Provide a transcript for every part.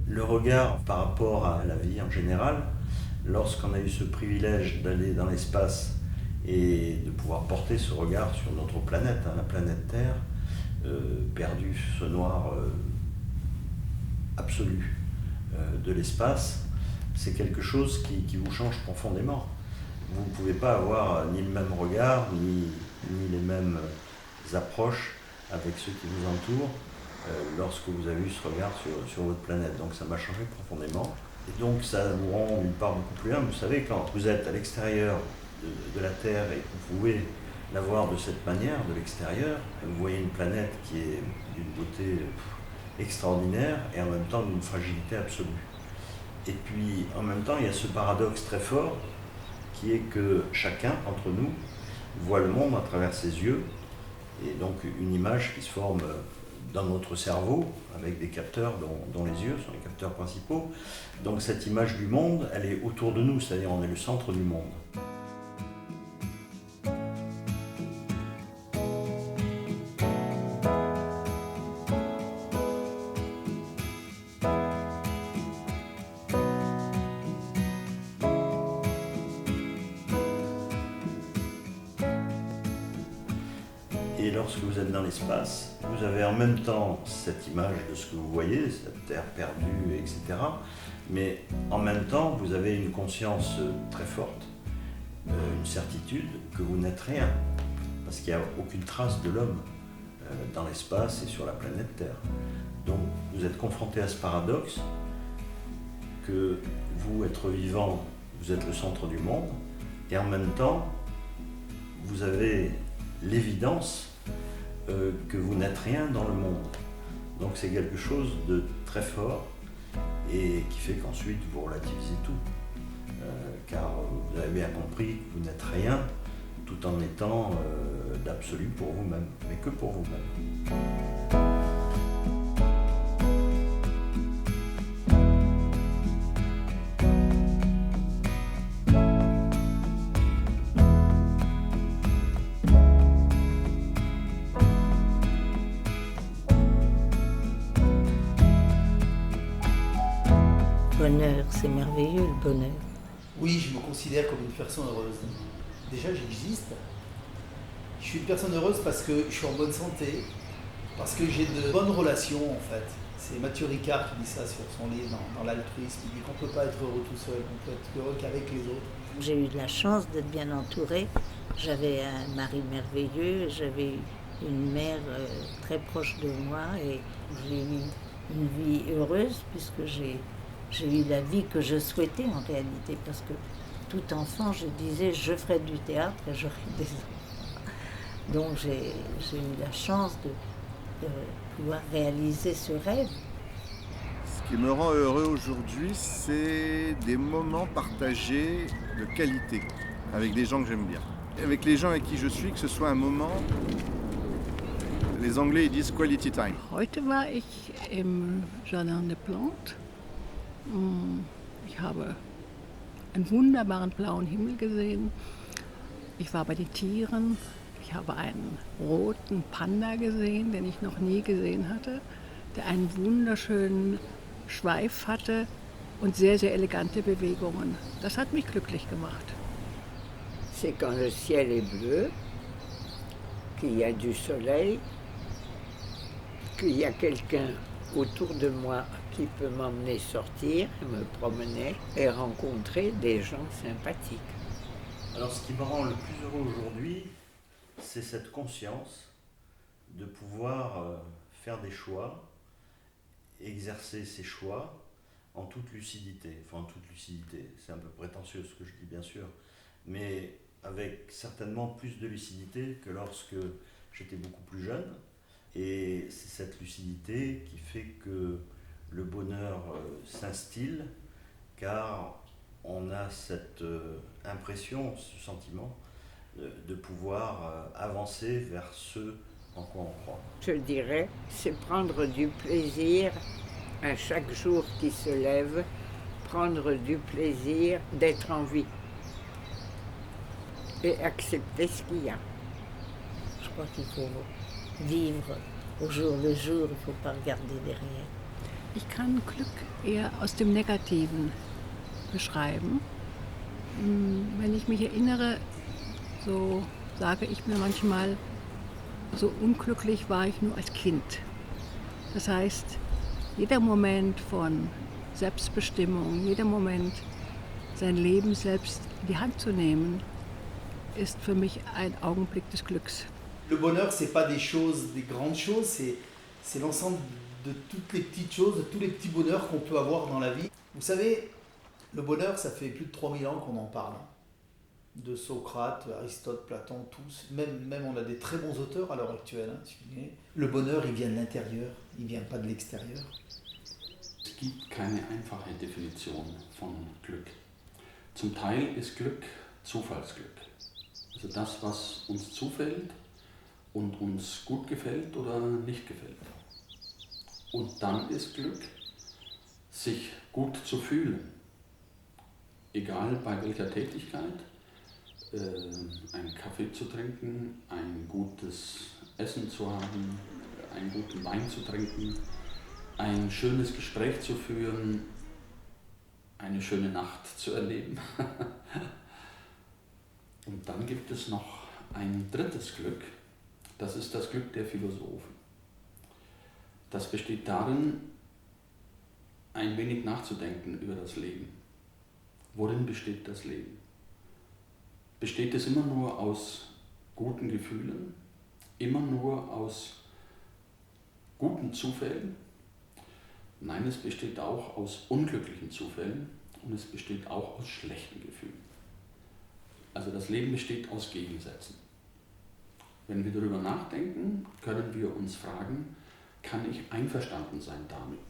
Le regard par rapport à la vie en général, lorsqu'on a eu ce privilège d'aller dans l'espace et de pouvoir porter ce regard sur notre planète, la planète Terre, perdue ce noir absolu de l'espace, c'est quelque chose qui vous change profondément. Vous ne pouvez pas avoir ni le même regard, ni les mêmes approches avec ceux qui vous entourent lorsque vous avez eu ce regard sur votre planète. Donc ça m'a changé profondément. Et donc ça vous rend d'une part beaucoup plus humble. Vous savez, quand vous êtes à l'extérieur de la Terre et que vous pouvez la voir de cette manière, de l'extérieur, vous voyez une planète qui est d'une beauté extraordinaire et en même temps d'une fragilité absolue. Et puis en même temps, il y a ce paradoxe très fort qui est que chacun d'entre nous voit le monde à travers ses yeux, et donc une image qui se forme dans notre cerveau avec des capteurs dont les yeux sont les capteurs principaux. Donc cette image du monde, elle est autour de nous, c'est-à-dire on est le centre du monde. Et lorsque vous êtes dans l'espace, vous avez en même temps cette image de ce que vous voyez, cette terre perdue, etc. Mais en même temps, vous avez une conscience très forte, une certitude que vous n'êtes rien, parce qu'il n'y a aucune trace de l'homme dans l'espace et sur la planète Terre. Donc vous êtes confronté à ce paradoxe que vous, être vivant, vous êtes le centre du monde, et en même temps, vous avez l'évidence que vous n'êtes rien dans le monde. Donc c'est quelque chose de très fort et qui fait qu'ensuite vous relativisez tout. Car vous avez bien compris que vous n'êtes rien tout en étant d'absolu pour vous-même, mais que pour vous-même. Bonheur, c'est merveilleux le bonheur. Oui, je me considère comme une personne heureuse. Déjà, j'existe. Je suis une personne heureuse parce que je suis en bonne santé, parce que j'ai de bonnes relations en fait. C'est Mathieu Ricard qui dit ça sur son livre dans l'altruisme. Il dit qu'on ne peut pas être heureux tout seul, on peut être heureux qu'avec les autres. J'ai eu de la chance d'être bien entourée. J'avais un mari merveilleux, j'avais une mère très proche de moi et j'ai eu une vie heureuse puisque j'ai eu la vie que je souhaitais en réalité, parce que tout enfant, je disais, je ferai du théâtre et j'aurai des enfants. Donc j'ai eu la chance de pouvoir réaliser ce rêve. Ce qui me rend heureux aujourd'hui, c'est des moments partagés de qualité avec des gens que j'aime bien. Avec les gens avec qui je suis, que ce soit un moment, les Anglais ils disent quality time. Heute war ich im Jardin des Plantes. Ich habe einen wunderbaren blauen Himmel gesehen. Ich war bei den Tieren. Ich habe einen roten Panda gesehen, den ich noch nie gesehen hatte, der einen wunderschönen Schweif hatte und sehr, sehr elegante Bewegungen. Das hat mich glücklich gemacht. C'est quand le ciel est bleu, qu'il y a du soleil, qu'il y a quelqu'un autour de moi qui peut m'emmener sortir, me promener et rencontrer des gens sympathiques. Alors ce qui me rend le plus heureux aujourd'hui, c'est cette conscience de pouvoir faire des choix, exercer ces choix en toute lucidité. Enfin, en toute lucidité, c'est un peu prétentieux ce que je dis bien sûr, mais avec certainement plus de lucidité que lorsque j'étais beaucoup plus jeune. Et c'est cette lucidité qui fait que le bonheur s'instille, car on a cette impression, ce sentiment de pouvoir avancer vers ce en quoi on croit. Je dirais, c'est prendre du plaisir à chaque jour qui se lève, prendre du plaisir d'être en vie et accepter ce qu'il y a. Je crois qu'il faut vivre au jour le jour, il ne faut pas regarder derrière. Ich kann Glück eher aus dem Negativen beschreiben. Wenn ich mich erinnere, so sage ich mir manchmal, so unglücklich war ich nur als Kind. Das heißt, jeder Moment von Selbstbestimmung, jeder Moment, sein Leben selbst in die Hand zu nehmen, ist für mich ein Augenblick des Glücks. Le bonheur, c'est pas des choses, des grandes choses, c'est l'ensemble de toutes les petites choses, de tous les petits bonheurs qu'on peut avoir dans la vie. Vous savez, le bonheur, ça fait plus de 3000 ans qu'on en parle. De Socrate, Aristote, Platon, tous. Même on a des très bons auteurs à l'heure actuelle. Le bonheur, il vient de l'intérieur, il vient pas de l'extérieur. Es gibt keine einfache Definition von Glück. Zum Teil ist Glück Zufallsglück. Also das, was uns zufällt und uns gut gefällt oder nicht gefällt. Und dann ist Glück, sich gut zu fühlen. Egal bei welcher Tätigkeit, einen Kaffee zu trinken, ein gutes Essen zu haben, einen guten Wein zu trinken, ein schönes Gespräch zu führen, eine schöne Nacht zu erleben. Und dann gibt es noch ein drittes Glück, das ist das Glück der Philosophen. Das besteht darin, ein wenig nachzudenken über das Leben. Worin besteht das Leben? Besteht es immer nur aus guten Gefühlen, immer nur aus guten Zufällen? Nein, es besteht auch aus unglücklichen Zufällen und es besteht auch aus schlechten Gefühlen. Also das Leben besteht aus Gegensätzen. Wenn wir darüber nachdenken, können wir uns fragen, kann ich einverstanden sein damit,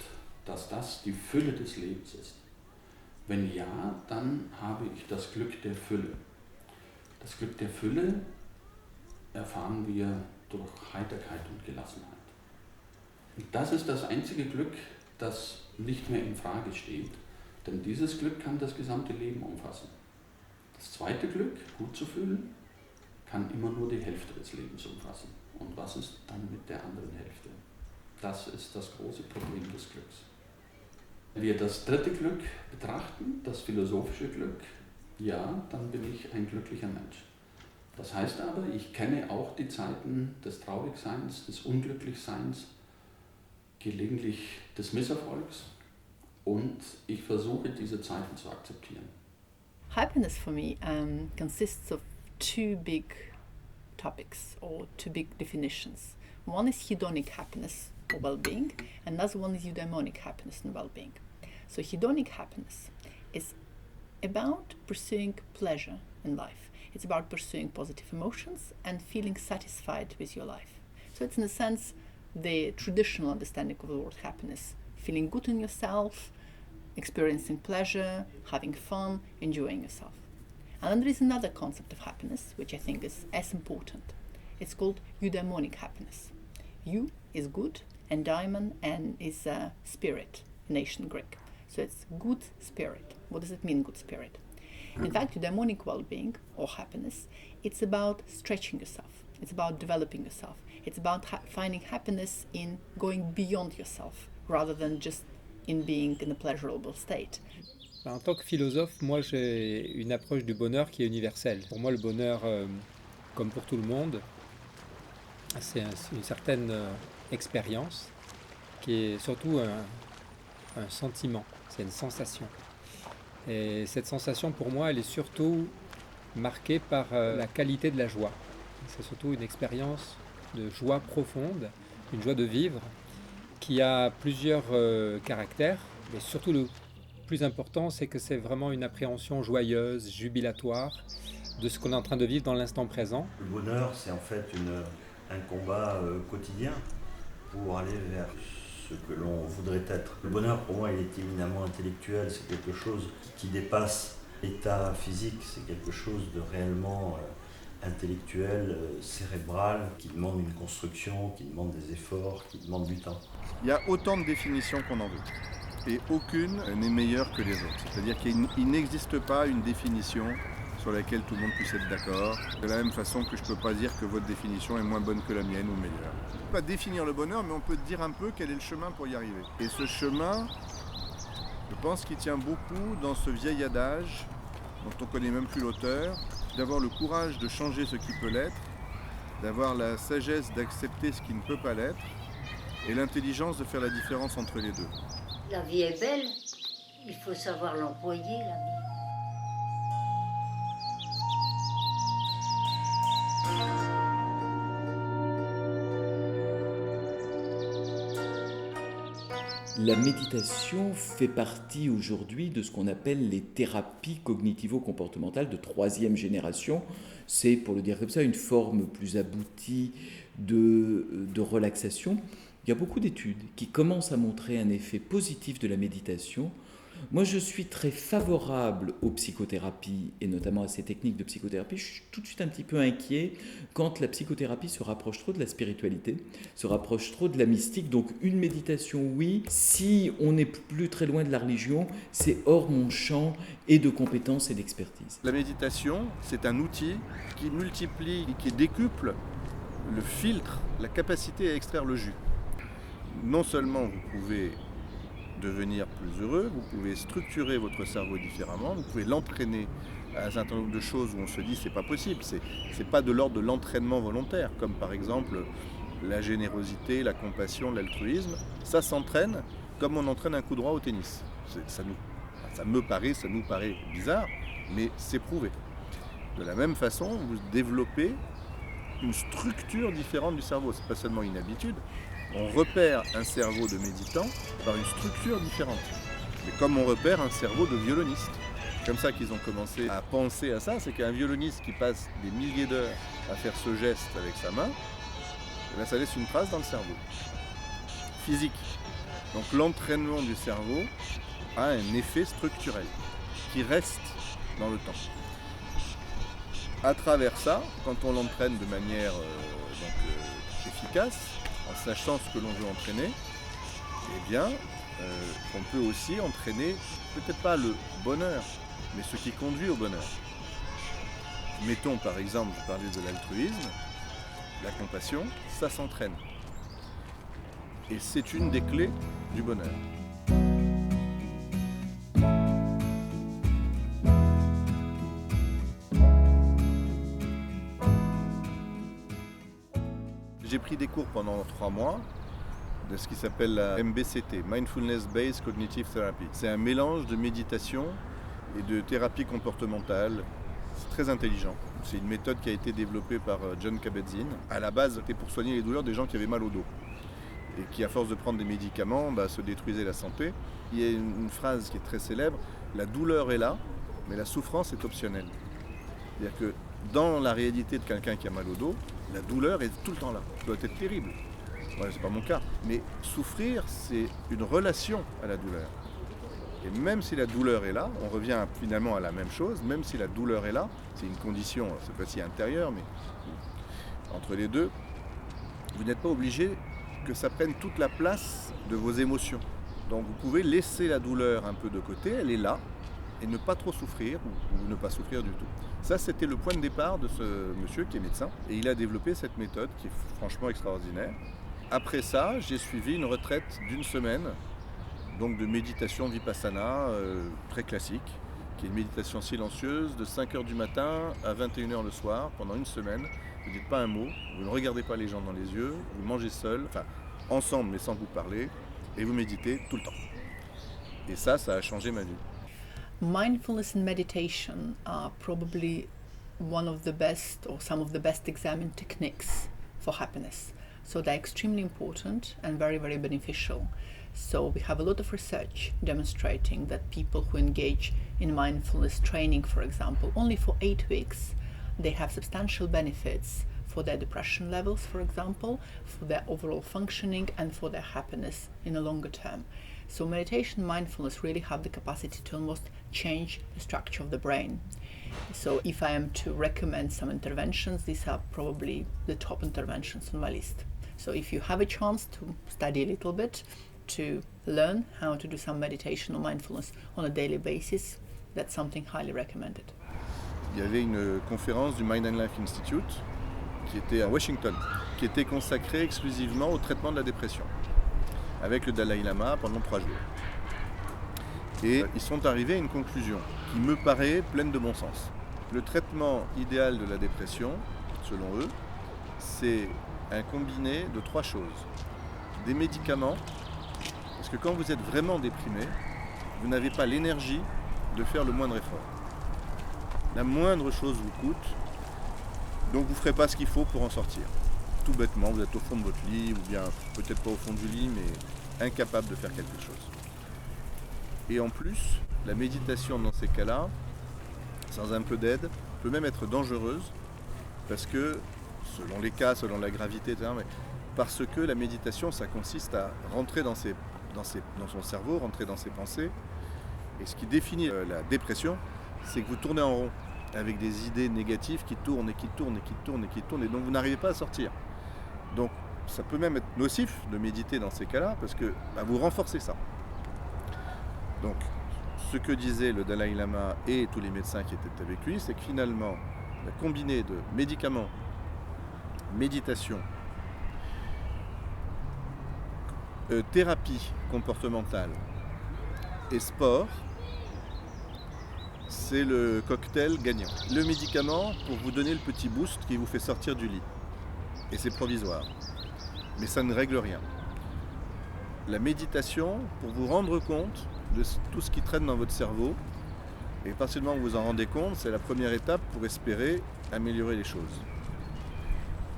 dass das die Fülle des Lebens ist? Wenn ja, dann habe ich das Glück der Fülle. Das Glück der Fülle erfahren wir durch Heiterkeit und Gelassenheit. Und das ist das einzige Glück, das nicht mehr in Frage steht, denn dieses Glück kann das gesamte Leben umfassen. Das zweite Glück, gut zu fühlen, kann immer nur die Hälfte des Lebens umfassen. Und was ist dann mit der anderen Hälfte? Das ist das große Problem des Glücks. Wenn wir das dritte Glück betrachten, das philosophische Glück, ja, dann bin ich ein glücklicher Mensch. Das heißt aber, ich kenne auch die Zeiten des Traurigseins, des Unglücklichseins, gelegentlich des Misserfolgs und ich versuche, diese Zeiten zu akzeptieren. Happiness for me consists of two big topics or two big definitions. One is hedonic happiness or well-being, and another one is eudaimonic happiness and well-being. So hedonic happiness is about pursuing pleasure in life. It's about pursuing positive emotions and feeling satisfied with your life. So it's in a sense the traditional understanding of the word happiness, feeling good in yourself, experiencing pleasure, having fun, enjoying yourself. And then there is another concept of happiness, which I think is as important. It's called eudaimonic happiness. Eu is good, and daimon and is spirit in ancient Greek. So it's good spirit. What does it mean, good spirit? In fact, eudaimonic well-being or happiness, it's about stretching yourself. It's about developing yourself. It's about finding happiness in going beyond yourself rather than just in being in a pleasurable state. En tant que philosophe, moi j'ai une approche du bonheur qui est universelle. Pour moi, le bonheur, comme pour tout le monde, c'est une certaine expérience qui est surtout un sentiment, c'est une sensation. Et cette sensation, pour moi, elle est surtout marquée par la qualité de la joie. C'est surtout une expérience de joie profonde, une joie de vivre, qui a plusieurs caractères, mais surtout le plus important, c'est que c'est vraiment une appréhension joyeuse, jubilatoire de ce qu'on est en train de vivre dans l'instant présent. Le bonheur, c'est en fait un combat quotidien pour aller vers ce que l'on voudrait être. Le bonheur, pour moi, il est éminemment intellectuel, c'est quelque chose qui dépasse l'état physique, c'est quelque chose de réellement intellectuel, cérébral, qui demande une construction, qui demande des efforts, qui demande du temps. Il y a autant de définitions qu'on en veut. Et aucune n'est meilleure que les autres. C'est-à-dire qu'il n'existe pas une définition sur laquelle tout le monde puisse être d'accord. De la même façon que je ne peux pas dire que votre définition est moins bonne que la mienne ou meilleure. pas définir le bonheur, mais on peut dire un peu quel est le chemin pour y arriver. Et ce chemin, je pense qu'il tient beaucoup dans ce vieil adage, dont on ne connaît même plus l'auteur, d'avoir le courage de changer ce qui peut l'être, d'avoir la sagesse d'accepter ce qui ne peut pas l'être, et l'intelligence de faire la différence entre les deux. La vie est belle, il faut savoir l'employer, la vie. La méditation fait partie aujourd'hui de ce qu'on appelle les thérapies cognitivo-comportementales de 3e génération. C'est, pour le dire comme ça, une forme plus aboutie de relaxation. Il y a beaucoup d'études qui commencent à montrer un effet positif de la méditation. Moi, je suis très favorable aux psychothérapies et notamment à ces techniques de psychothérapie. Je suis tout de suite un petit peu inquiet quand la psychothérapie se rapproche trop de la spiritualité, se rapproche trop de la mystique. Donc une méditation, oui. Si on n'est plus très loin de la religion, c'est hors mon champ et de compétences et d'expertise. La méditation, c'est un outil qui multiplie, qui décuple le filtre, la capacité à extraire le jus. Non seulement vous pouvez devenir plus heureux, vous pouvez structurer votre cerveau différemment, vous pouvez l'entraîner à un certain nombre de choses où on se dit c'est pas possible, c'est pas de l'ordre de l'entraînement volontaire, comme par exemple la générosité, la compassion, l'altruisme, ça s'entraîne comme on entraîne un coup droit au tennis. Ça nous paraît bizarre, mais c'est prouvé. De la même façon, vous développez une structure différente du cerveau, c'est pas seulement une habitude. On repère un cerveau de méditant par une structure différente. Mais comme on repère un cerveau de violoniste. C'est comme ça qu'ils ont commencé à penser à ça, c'est qu'un violoniste qui passe des milliers d'heures à faire ce geste avec sa main, eh bien, ça laisse une trace dans le cerveau. Physique. Donc l'entraînement du cerveau a un effet structurel qui reste dans le temps. À travers ça, quand on l'entraîne de manière efficace, en sachant ce que l'on veut entraîner, eh bien, on peut aussi entraîner, peut-être pas le bonheur, mais ce qui conduit au bonheur. Mettons par exemple, je parlais de l'altruisme, la compassion, ça s'entraîne. Et c'est une des clés du bonheur. J'ai pris des cours pendant 3 mois de ce qui s'appelle la MBCT, Mindfulness Based Cognitive Therapy. C'est un mélange de méditation et de thérapie comportementale. C'est très intelligent. C'est une méthode qui a été développée par Jon Kabat-Zinn. À la base, c'était pour soigner les douleurs des gens qui avaient mal au dos et qui, à force de prendre des médicaments, se détruisaient la santé. Il y a une phrase qui est très célèbre, la douleur est là, mais la souffrance est optionnelle. C'est-à-dire que dans la réalité de quelqu'un qui a mal au dos, la douleur est tout le temps là. Ça doit être terrible. Voilà, c'est pas mon cas. Mais souffrir, c'est une relation à la douleur. Et même si la douleur est là, on revient finalement à la même chose, même si la douleur est là, c'est une condition, cette fois-ci intérieure, mais entre les deux, vous n'êtes pas obligé que ça prenne toute la place de vos émotions. Donc vous pouvez laisser la douleur un peu de côté, elle est là, et ne pas trop souffrir, ou ne pas souffrir du tout. Ça, c'était le point de départ de ce monsieur qui est médecin, et il a développé cette méthode qui est franchement extraordinaire. Après ça, j'ai suivi une retraite d'1 semaine, donc de méditation vipassana, très classique, qui est une méditation silencieuse de 5h du matin à 21h le soir, pendant 1 semaine. Vous ne dites pas un mot, vous ne regardez pas les gens dans les yeux, vous mangez seul, enfin ensemble mais sans vous parler, et vous méditez tout le temps. Et ça a changé ma vie. Mindfulness and meditation are probably one of the best or some of the best examined techniques for happiness. So they're extremely important and very, very beneficial. So we have a lot of research demonstrating that people who engage in mindfulness training, for example, only for 8 weeks, they have substantial benefits for their depression levels, for example, for their overall functioning and for their happiness in a longer term. So meditation and mindfulness really have the capacity to almost change the structure of the brain. So if I am to recommend some interventions, these are probably the top interventions on my list. So if you have a chance to study a little bit, to learn how to do some meditation or mindfulness on a daily basis, that's something highly recommended. Il y avait une conférence du Mind and Life Institute qui était à Washington. qui était consacré exclusivement au traitement de la dépression, avec le Dalai Lama pendant 3 jours. Et ils sont arrivés à une conclusion qui me paraît pleine de bon sens. Le traitement idéal de la dépression, selon eux, c'est un combiné de 3 choses. Des médicaments, parce que quand vous êtes vraiment déprimé, vous n'avez pas l'énergie de faire le moindre effort. La moindre chose vous coûte, donc vous ne ferez pas ce qu'il faut pour en sortir. Tout bêtement, vous êtes au fond de votre lit, ou bien peut-être pas au fond du lit, mais incapable de faire quelque chose. Et en plus, la méditation dans ces cas-là, sans un peu d'aide, peut même être dangereuse, parce que, selon les cas, selon la gravité, etc., mais parce que la méditation, ça consiste à rentrer dans son cerveau, rentrer dans ses pensées. Et ce qui définit la dépression, c'est que vous tournez en rond, avec des idées négatives qui tournent et qui tournent et qui tournent et qui tournent, et donc vous n'arrivez pas à sortir. Donc ça peut même être nocif de méditer dans ces cas-là, parce que vous renforcez ça. Donc ce que disait le Dalai Lama et tous les médecins qui étaient avec lui, c'est que finalement, la combinée de médicaments, méditation, thérapie comportementale et sport, c'est le cocktail gagnant. Le médicament pour vous donner le petit boost qui vous fait sortir du lit. Et c'est provisoire. Mais ça ne règle rien. La méditation pour vous rendre compte de tout ce qui traîne dans votre cerveau. Et à partir du moment où vous en rendez compte, c'est la première étape pour espérer améliorer les choses.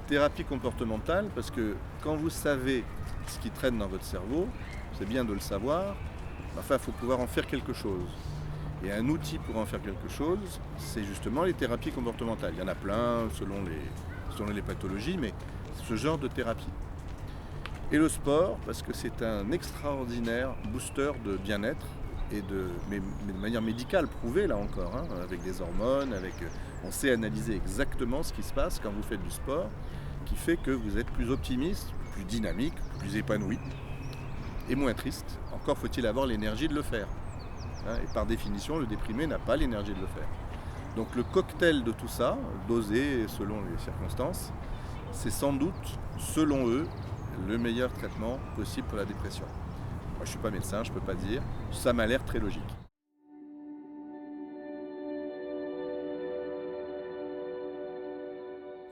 Thérapie comportementale, parce que quand vous savez ce qui traîne dans votre cerveau, c'est bien de le savoir, enfin il faut pouvoir en faire quelque chose. Et un outil pour en faire quelque chose, c'est justement les thérapies comportementales. Il y en a plein selon les pathologies, mais ce genre de thérapie. Et le sport, parce que c'est un extraordinaire booster de bien-être, mais de manière médicale prouvée là encore, avec des hormones, on sait analyser exactement ce qui se passe quand vous faites du sport, qui fait que vous êtes plus optimiste, plus dynamique, plus épanoui et moins triste. Encore faut-il avoir l'énergie de le faire. Et par définition, le déprimé n'a pas l'énergie de le faire. Donc le cocktail de tout ça, dosé selon les circonstances, c'est sans doute, selon eux, le meilleur traitement possible pour la dépression. Moi, je ne suis pas médecin, je ne peux pas dire. Ça m'a l'air très logique.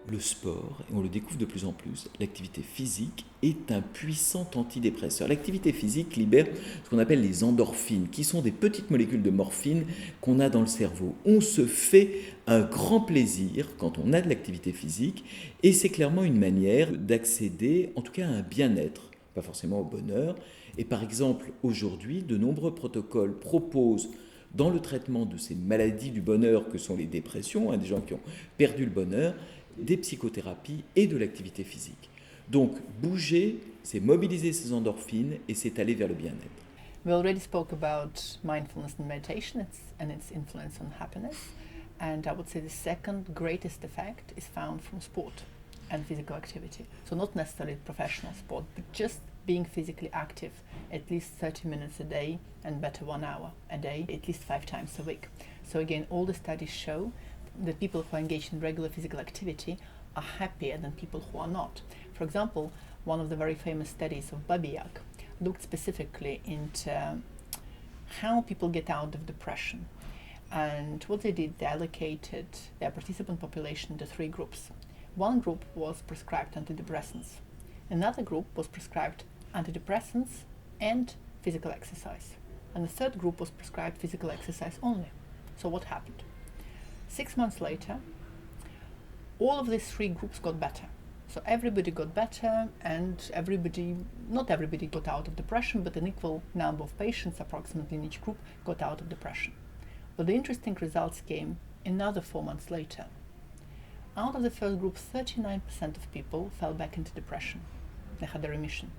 Le sport, et on le découvre de plus en plus, l'activité physique est un puissant antidépresseur. L'activité physique libère ce qu'on appelle les endorphines, qui sont des petites molécules de morphine qu'on a dans le cerveau. On se fait un grand plaisir quand on a de l'activité physique, et c'est clairement une manière d'accéder, en tout cas à un bien-être, pas forcément au bonheur. Et par exemple, aujourd'hui, de nombreux protocoles proposent, dans le traitement de ces maladies du bonheur que sont les dépressions, des gens qui ont perdu le bonheur, des psychothérapies et de l'activité physique. Donc, bouger, c'est mobiliser ces endorphines et c'est aller vers le bien-être. We already spoke about mindfulness and meditation and its influence on happiness. And I would say the second greatest effect is found from sport and physical activity. So not necessarily professional sport, but just being physically active at least 30 minutes a day and better 1 hour a day, at least 5 times a week. So again, all the studies show that people who are engaged in regular physical activity are happier than people who are not. For example, one of the very famous studies of Babiak looked specifically into how people get out of depression. And what they did, they allocated their participant population into 3 groups. One group was prescribed antidepressants. Another group was prescribed antidepressants and physical exercise. And the third group was prescribed physical exercise only. So what happened? 6 months later, all of these 3 groups got better. So everybody got better, and not everybody got out of depression, but an equal number of patients, approximately in each group, got out of depression. But the interesting results came another 4 months later. Out of the first group, 39% of people fell back into depression. They had a remission.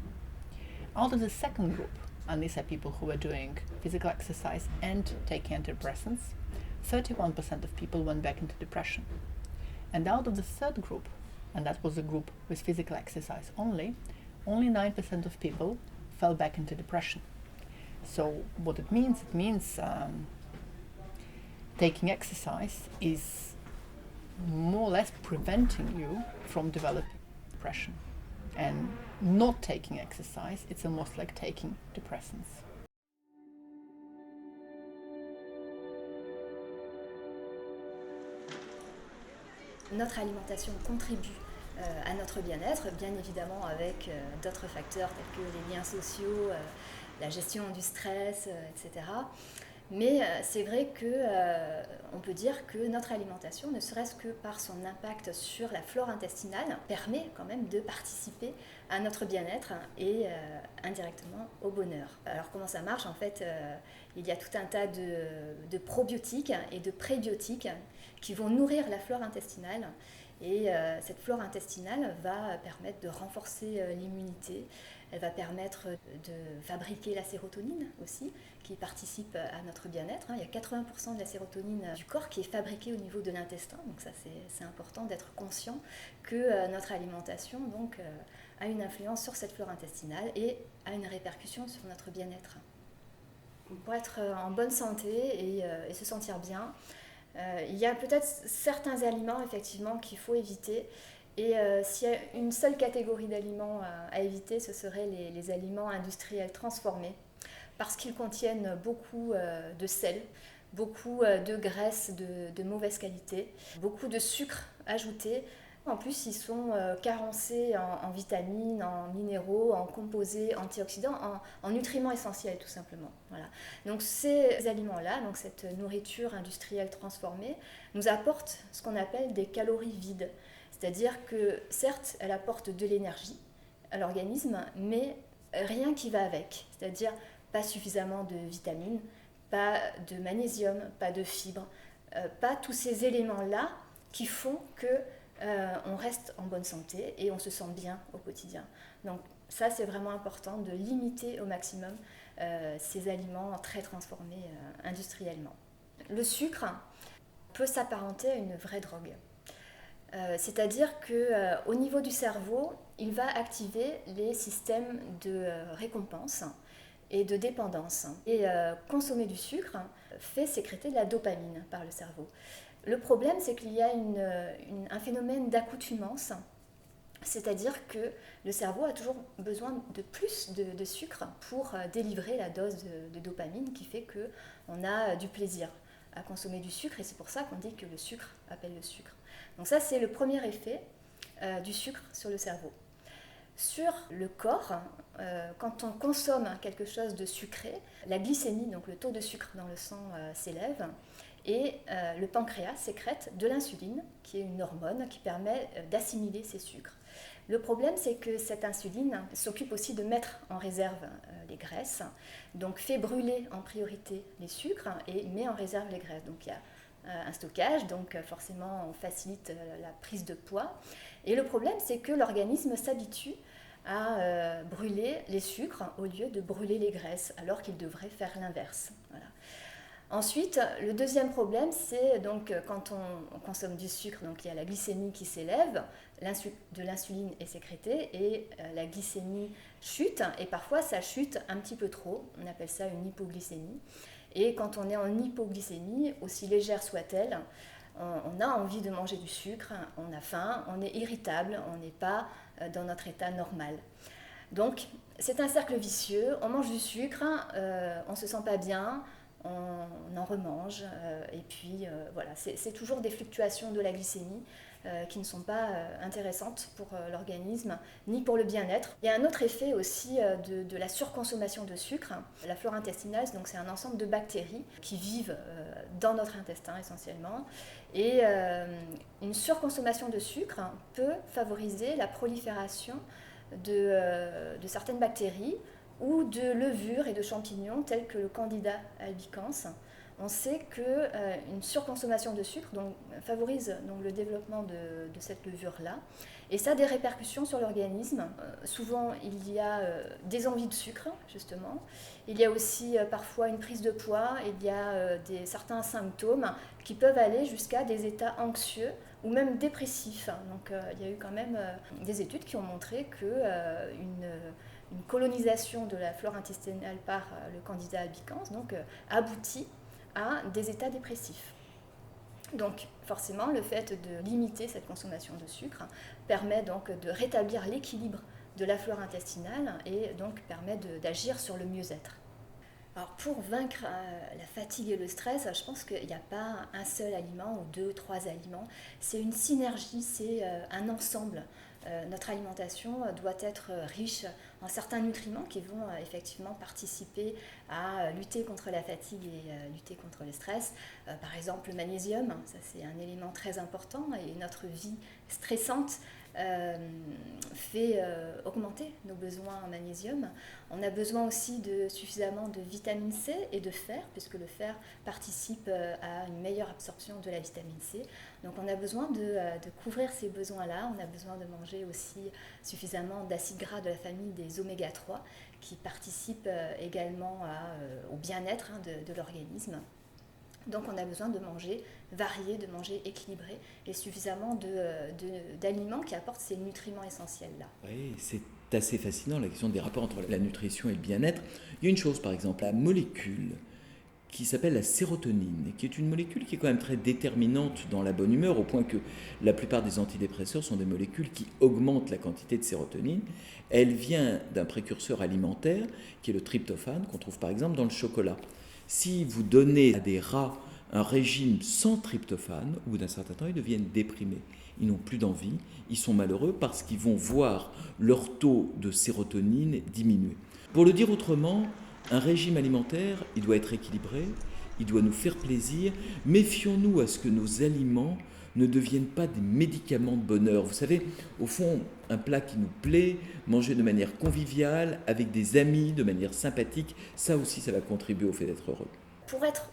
Out of the second group, and these are people who were doing physical exercise and taking antidepressants, 31% of people went back into depression. And out of the third group, and that was the group with physical exercise only 9% of people fell back into depression. So what it means taking exercise is more or less preventing you from developing depression. And not taking exercise, it's almost like taking depressants. Notre alimentation contribue à notre bien-être, bien évidemment avec d'autres facteurs tels que les liens sociaux, la gestion du stress, etc. Mais c'est vrai qu'on peut dire que notre alimentation, ne serait-ce que par son impact sur la flore intestinale, permet quand même de participer à notre bien-être et indirectement au bonheur. Alors comment ça marche? En fait, il y a tout un tas de probiotiques et de prébiotiques qui vont nourrir la flore intestinale. Et cette flore intestinale va permettre de renforcer l'immunité, elle va permettre de fabriquer la sérotonine aussi, qui participe à notre bien-être. Il y a 80% de la sérotonine du corps qui est fabriquée au niveau de l'intestin, donc ça c'est important d'être conscient que notre alimentation donc, a une influence sur cette flore intestinale et a une répercussion sur notre bien-être. Pour être en bonne santé et se sentir bien, il y a peut-être certains aliments effectivement qu'il faut éviter. Et s'il y a une seule catégorie d'aliments à éviter, ce seraient les aliments industriels transformés, parce qu'ils contiennent beaucoup de sel, beaucoup de graisses de mauvaise qualité, beaucoup de sucre ajouté. En plus, ils sont carencés en vitamines, en minéraux, en composés antioxydants, en nutriments essentiels tout simplement. Voilà. Donc ces aliments-là, donc cette nourriture industrielle transformée, nous apportent ce qu'on appelle des calories vides. C'est-à-dire que certes, elle apporte de l'énergie à l'organisme, mais rien qui va avec. C'est-à-dire pas suffisamment de vitamines, pas de magnésium, pas de fibres, pas tous ces éléments-là qui font que on reste en bonne santé et on se sent bien au quotidien. Donc ça, c'est vraiment important de limiter au maximum ces aliments très transformés industriellement. Le sucre peut s'apparenter à une vraie drogue. C'est-à-dire qu'au niveau du cerveau, il va activer les systèmes de récompense et de dépendance. Et consommer du sucre fait sécréter de la dopamine par le cerveau. Le problème, c'est qu'il y a un phénomène d'accoutumance, c'est-à-dire que le cerveau a toujours besoin de plus de sucre pour délivrer la dose de dopamine qui fait qu'on a du plaisir à consommer du sucre, et c'est pour ça qu'on dit que le sucre appelle le sucre. Donc ça, c'est le premier effet du sucre sur le cerveau. Sur le corps, quand on consomme quelque chose de sucré, la glycémie, donc le taux de sucre dans le sang, s'élève, et le pancréas sécrète de l'insuline, qui est une hormone qui permet d'assimiler ces sucres. Le problème, c'est que cette insuline s'occupe aussi de mettre en réserve les graisses, donc fait brûler en priorité les sucres et met en réserve les graisses. Donc il y a un stockage, donc forcément on facilite la prise de poids. Et le problème, c'est que l'organisme s'habitue à brûler les sucres au lieu de brûler les graisses, alors qu'il devrait faire l'inverse. Voilà. Ensuite, le deuxième problème, c'est donc quand on consomme du sucre, donc il y a la glycémie qui s'élève, de l'insuline est sécrétée et la glycémie chute, et parfois ça chute un petit peu trop, on appelle ça une hypoglycémie. Et quand on est en hypoglycémie, aussi légère soit-elle, on a envie de manger du sucre, on a faim, on est irritable, on n'est pas dans notre état normal. Donc c'est un cercle vicieux, on mange du sucre, on ne se sent pas bien, on en remange, et puis voilà, c'est toujours des fluctuations de la glycémie qui ne sont pas intéressantes pour l'organisme, ni pour le bien-être. Il y a un autre effet aussi de la surconsommation de sucre. La flore intestinale, donc c'est un ensemble de bactéries qui vivent dans notre intestin essentiellement, et une surconsommation de sucre peut favoriser la prolifération de certaines bactéries, ou de levures et de champignons tels que le Candida albicans. On sait qu'une surconsommation de sucre favorise donc, le développement de cette levure-là, et ça a des répercussions sur l'organisme. Souvent, il y a des envies de sucre, justement. Il y a aussi parfois une prise de poids, il y a certains symptômes qui peuvent aller jusqu'à des états anxieux ou même dépressifs. Donc, il y a eu quand même des études qui ont montré qu'une colonisation de la flore intestinale par le Candida albicans donc, aboutit à des états dépressifs. Donc forcément, le fait de limiter cette consommation de sucre permet donc de rétablir l'équilibre de la flore intestinale et donc permet d'agir sur le mieux-être. Alors pour vaincre la fatigue et le stress, je pense qu'il n'y a pas un seul aliment ou 2 ou 3 aliments. C'est une synergie, c'est un ensemble. Notre alimentation doit être riche en certains nutriments qui vont effectivement participer à lutter contre la fatigue et lutter contre le stress. Par exemple, le magnésium, ça c'est un élément très important et notre vie stressante fait augmenter nos besoins en magnésium. On a besoin aussi de suffisamment de vitamine C et de fer, puisque le fer participe à une meilleure absorption de la vitamine C. Donc on a besoin de couvrir ces besoins-là. On a besoin de manger aussi suffisamment d'acides gras de la famille des oméga 3 qui participent également au bien-être de l'organisme. Donc on a besoin de manger varié, de manger équilibré et suffisamment d'aliments qui apportent ces nutriments essentiels-là. Oui, c'est assez fascinant la question des rapports entre la nutrition et le bien-être. Il y a une chose par exemple, la molécule qui s'appelle la sérotonine, qui est une molécule qui est quand même très déterminante dans la bonne humeur, au point que la plupart des antidépresseurs sont des molécules qui augmentent la quantité de sérotonine. Elle vient d'un précurseur alimentaire qui est le tryptophane, qu'on trouve par exemple dans le chocolat. Si vous donnez à des rats un régime sans tryptophane, au bout d'un certain temps, ils deviennent déprimés. Ils n'ont plus d'envie, ils sont malheureux parce qu'ils vont voir leur taux de sérotonine diminuer. Pour le dire autrement, un régime alimentaire, il doit être équilibré, il doit nous faire plaisir. Méfions-nous à ce que nos aliments ne deviennent pas des médicaments de bonheur. Vous savez, au fond, un plat qui nous plaît, manger de manière conviviale, avec des amis, de manière sympathique, ça aussi, ça va contribuer au fait d'être heureux. Pour être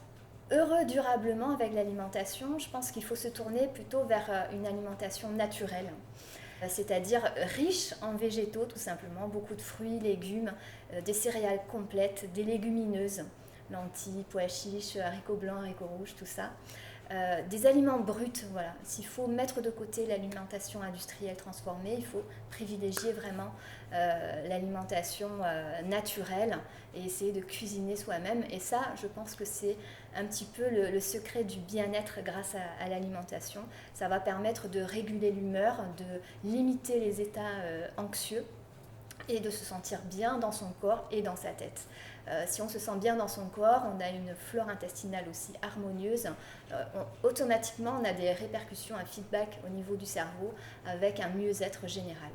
heureux durablement avec l'alimentation, je pense qu'il faut se tourner plutôt vers une alimentation naturelle, c'est-à-dire riche en végétaux tout simplement, beaucoup de fruits, légumes, des céréales complètes, des légumineuses, lentilles, pois chiches, haricots blancs, haricots rouges, tout ça. Des aliments bruts, voilà. S'il faut mettre de côté l'alimentation industrielle transformée, il faut privilégier vraiment l'alimentation naturelle et essayer de cuisiner soi-même. Et ça, je pense que c'est un petit peu le secret du bien-être grâce à l'alimentation. Ça va permettre de réguler l'humeur, de limiter les états anxieux et de se sentir bien dans son corps et dans sa tête. Si on se sent bien dans son corps, on a une flore intestinale aussi harmonieuse. Automatiquement, on a des répercussions, un feedback au niveau du cerveau avec un mieux-être général.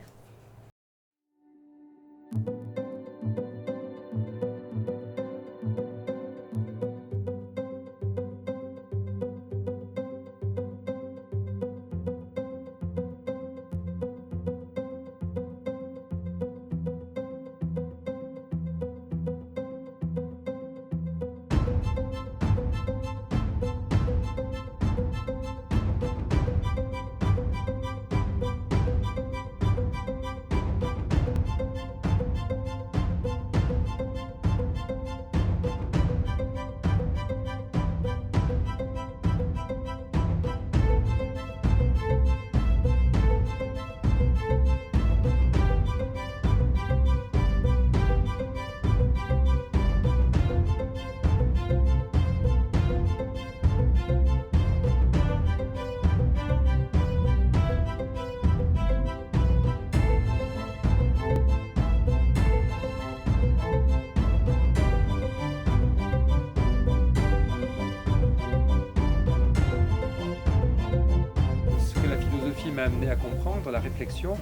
M'a amené à comprendre la réflexion,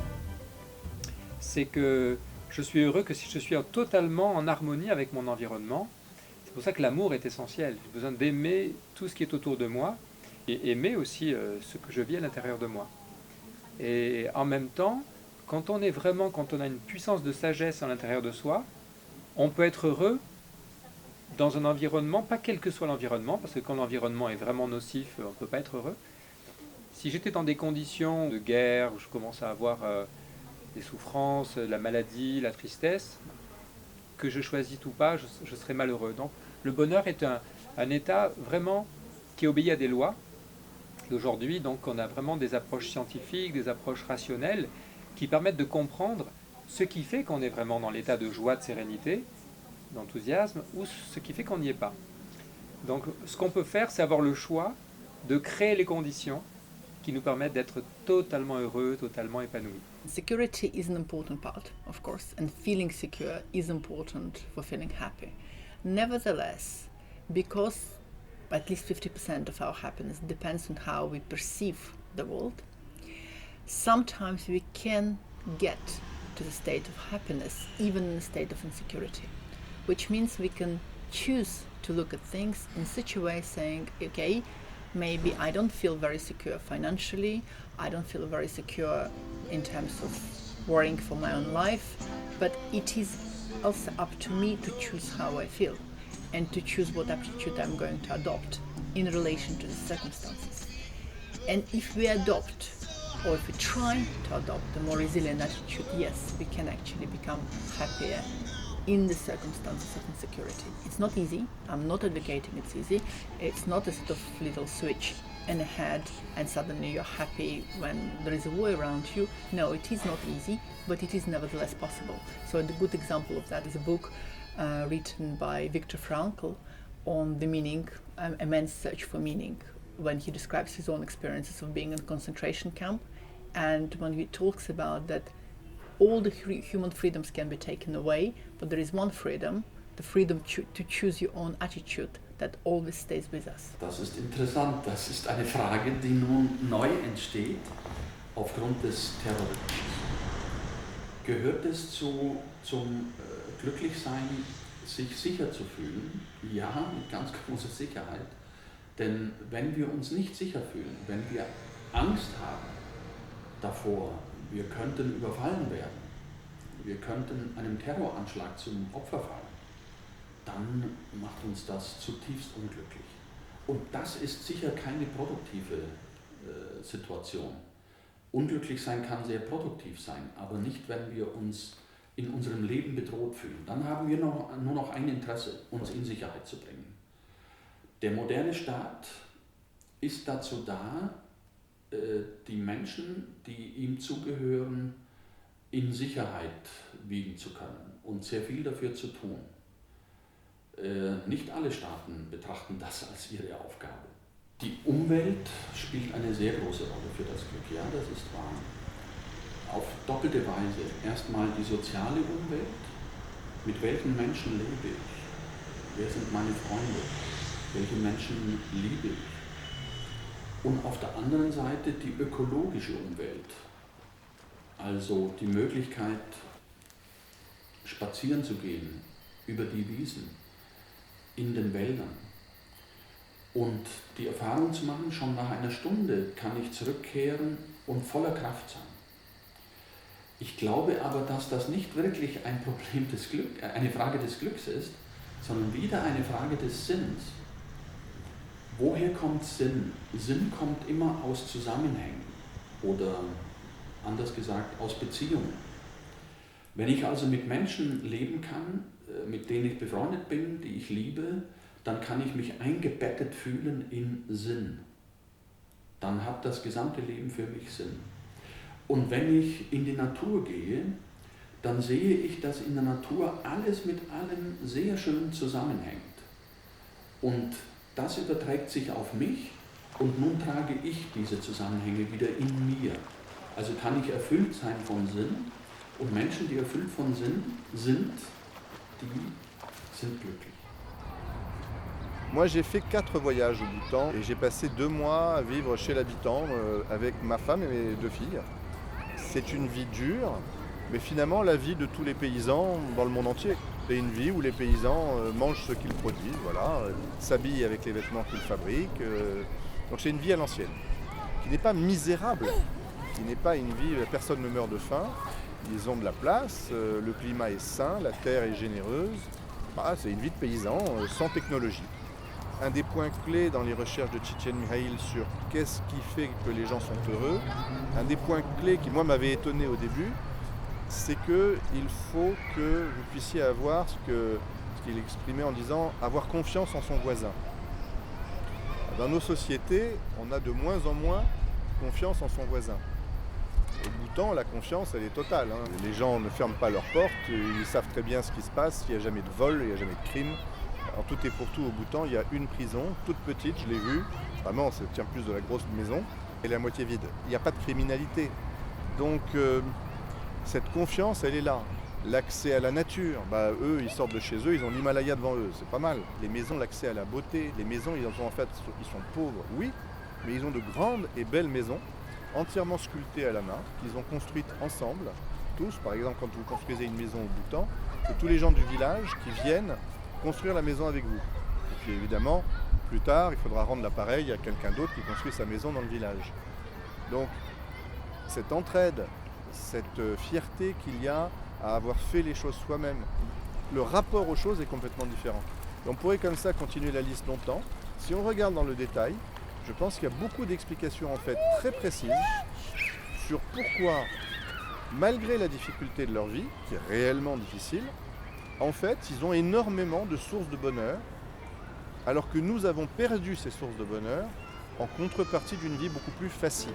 c'est que je suis heureux que si je suis totalement en harmonie avec mon environnement. C'est pour ça que l'amour est essentiel. J'ai besoin d'aimer tout ce qui est autour de moi et aimer aussi ce que je vis à l'intérieur de moi. Et en même temps, quand on a une puissance de sagesse à l'intérieur de soi, on peut être heureux dans un environnement, pas quel que soit l'environnement, parce que quand l'environnement est vraiment nocif, on ne peut pas être heureux. Si j'étais dans des conditions de guerre, où je commence à avoir des souffrances, la maladie, la tristesse, que je choisis ou pas, je serais malheureux. Donc le bonheur est un état vraiment qui obéit à des lois. Et aujourd'hui, donc, on a vraiment des approches scientifiques, des approches rationnelles, qui permettent de comprendre ce qui fait qu'on est vraiment dans l'état de joie, de sérénité, d'enthousiasme, ou ce qui fait qu'on n'y est pas. Donc ce qu'on peut faire, c'est avoir le choix de créer les conditions qui nous permettent d'être totalement heureux, totalement épanouis. Security is an important part, of course, and feeling secure is important for feeling happy. Nevertheless, because at least 50% of our happiness depends on how we perceive the world, sometimes we can get to the state of happiness even in a state of insecurity, which means we can choose to look at things in such a way saying, okay, maybe I don't feel very secure financially, I don't feel very secure in terms of worrying for my own life, but it is also up to me to choose how I feel and to choose what attitude I'm going to adopt in relation to the circumstances. And if we adopt, or if we try to adopt a more resilient attitude, yes, we can actually become happier in the circumstances of insecurity. It's not easy. I'm not advocating it's easy. It's not a sort of little switch in a head and suddenly you're happy when there is a war around you. No, it is not easy, but it is nevertheless possible. So a good example of that is a book written by Viktor Frankl on the meaning, a man's search for meaning, when he describes his own experiences of being in a concentration camp, and when he talks about that all the human freedoms can be taken away, but there is one freedom, the freedom to choose your own attitude, that always stays with us. Das ist interessant. Das ist eine Frage, die nun neu entsteht aufgrund des Terrorismus. Gehört es zum Glücklichsein, sich sicher zu fühlen? Ja, mit ganz großer Sicherheit. Denn wenn wir uns nicht sicher fühlen, wenn wir Angst haben davor, wir könnten überfallen werden, wir könnten einem Terroranschlag zum Opfer fallen, dann macht uns das zutiefst unglücklich. Und das ist sicher keine produktive Situation. Unglücklich sein kann sehr produktiv sein, aber nicht, wenn wir uns in unserem Leben bedroht fühlen. Dann haben wir nur noch ein Interesse, uns in Sicherheit zu bringen. Der moderne Staat ist dazu da, die Menschen, die ihm zugehören, in Sicherheit wiegen zu können und sehr viel dafür zu tun. Nicht alle Staaten betrachten das als ihre Aufgabe. Die Umwelt spielt eine sehr große Rolle für das Glück, ja, das ist wahr. Auf doppelte Weise. Erstmal die soziale Umwelt. Mit welchen Menschen lebe ich? Wer sind meine Freunde? Welche Menschen liebe ich? Und auf der anderen Seite die ökologische Umwelt. Also die Möglichkeit, spazieren zu gehen über die Wiesen, in den Wäldern. Und die Erfahrung zu machen, schon nach einer Stunde kann ich zurückkehren und voller Kraft sein. Ich glaube aber, dass das nicht wirklich ein Problem des Glücks, eine Frage des Glücks ist, sondern wieder eine Frage des Sinns. Woher kommt Sinn? Sinn kommt immer aus Zusammenhängen oder anders gesagt aus Beziehungen. Wenn ich also mit Menschen leben kann, mit denen ich befreundet bin, die ich liebe, dann kann ich mich eingebettet fühlen in Sinn. Dann hat das gesamte Leben für mich Sinn. Und wenn ich in die Natur gehe, dann sehe ich, dass in der Natur alles mit allem sehr schön zusammenhängt. Und das überträgt sich auf mich und nun trage ich diese Zusammenhänge wieder in mir. Also kann ich erfüllt sein von Sinn und Menschen, die erfüllt von Sinn sind, die sind glücklich. Moi j'ai fait 4 voyages au Bhoutan et j'ai passé 2 mois à vivre chez l'habitant avec ma femme et mes 2 filles. C'est une vie dure, mais finalement la vie de tous les paysans dans le monde entier. C'est une vie où les paysans mangent ce qu'ils produisent, voilà, s'habillent avec les vêtements qu'ils fabriquent. Donc c'est une vie à l'ancienne, qui n'est pas misérable, qui n'est pas une vie, personne ne meurt de faim. Ils ont de la place, le climat est sain, la terre est généreuse. Voilà, c'est une vie de paysan sans technologie. Un des points clés dans les recherches de Csikszentmihalyi sur qu'est-ce qui fait que les gens sont heureux, un des points clés qui moi m'avait étonné au début, c'est qu'il faut que vous puissiez avoir ce qu'il exprimait en disant avoir confiance en son voisin. Dans nos sociétés, on a de moins en moins confiance en son voisin. Au Bhoutan, la confiance, elle est totale. Les gens ne ferment pas leurs portes, ils savent très bien ce qui se passe, il n'y a jamais de vol, il n'y a jamais de crime. En tout et pour tout, au Bhoutan, il y a une prison, toute petite, je l'ai vue. Vraiment, ça tient plus de la grosse maison. Elle est à moitié vide. Il n'y a pas de criminalité. Donc, cette confiance, elle est là. L'accès à la nature, eux, ils sortent de chez eux, ils ont l'Himalaya devant eux, c'est pas mal. Les maisons, l'accès à la beauté, les maisons, ils sont pauvres, oui, mais ils ont de grandes et belles maisons, entièrement sculptées à la main, qu'ils ont construites ensemble, tous. Par exemple, quand vous construisez une maison au Bhoutan, c'est tous les gens du village qui viennent construire la maison avec vous. Et puis évidemment, plus tard, il faudra rendre l'appareil à quelqu'un d'autre qui construit sa maison dans le village. Donc, cette entraide, cette fierté qu'il y a à avoir fait les choses soi-même, le rapport aux choses est complètement différent. Et on pourrait comme ça continuer la liste longtemps. Si on regarde dans le détail, je pense qu'il y a beaucoup d'explications en fait très précises sur pourquoi, malgré la difficulté de leur vie, qui est réellement difficile, en fait, ils ont énormément de sources de bonheur, alors que nous avons perdu ces sources de bonheur en contrepartie d'une vie beaucoup plus facile.